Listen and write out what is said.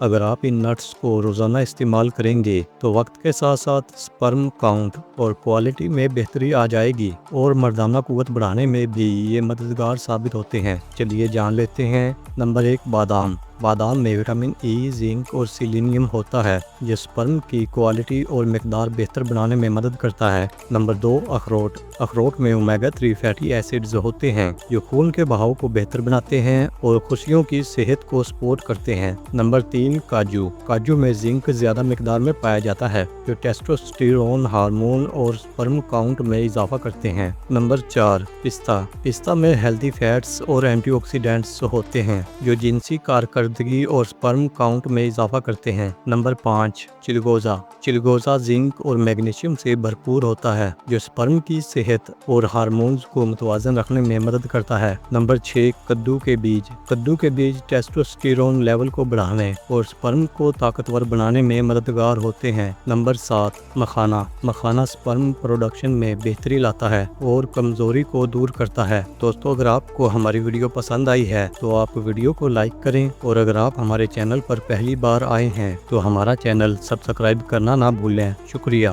اگر آپ ان نٹس کو روزانہ استعمال کریں گے تو وقت کے ساتھ ساتھ سپرم کاؤنٹ اور کوالٹی میں بہتری آ جائے گی اور مردانہ قوت بڑھانے میں بھی یہ مددگار ثابت ہوتے ہیں۔ چلیے جان لیتے ہیں۔ نمبر 1، بادام۔ بادام میں وٹامن ای، زنک اور سیلینیم ہوتا ہے جو سپرم کی کوالٹی اور مقدار بہتر بنانے میں مدد کرتا ہے۔ نمبر 2، اخروٹ۔ اخروٹ میں اومیگا 3 فیٹی ایسڈز ہوتے ہیں جو خون کے بہاؤ کو بہتر بناتے ہیں اور خصیوں کی صحت کو سپورٹ کرتے ہیں۔ نمبر 3، کاجو۔ کاجو میں زنک زیادہ مقدار میں پایا جاتا ہے جو ٹیسٹوسٹیرون ہارمون اور سپرم کاؤنٹ میں اضافہ کرتے ہیں۔ نمبر 4، پستہ۔ پستہ میں ہیلتھی فیٹس اور اینٹی آکسیڈینٹس ہوتے ہیں جو جنسی کارکردگی اور سپرم کاؤنٹ میں اضافہ کرتے ہیں۔ نمبر 5، چلگوزہ۔ چلگوزہ زنک اور میگنیشیم سے بھرپور ہوتا ہے جو سپرم کی صحت اور ہارمونز کو متوازن رکھنے میں مدد کرتا ہے۔ نمبر 6، کدو کے بیج۔ کدو کے بیج ٹیسٹوسٹیرون لیول کو بڑھانے اور سپرم کو طاقتور بنانے میں مددگار ہوتے ہیں۔ نمبر 7، مکھانا۔ مکھانا سپرم پروڈکشن میں بہتری لاتا ہے اور کمزوری کو دور کرتا ہے۔ دوستو، اگر آپ کو ہماری ویڈیو پسند آئی ہے تو آپ ویڈیو کو لائک کریں، اور اگر آپ ہمارے چینل پر پہلی بار آئے ہیں تو ہمارا چینل سبسکرائب کرنا نہ بھولیں۔ شکریہ۔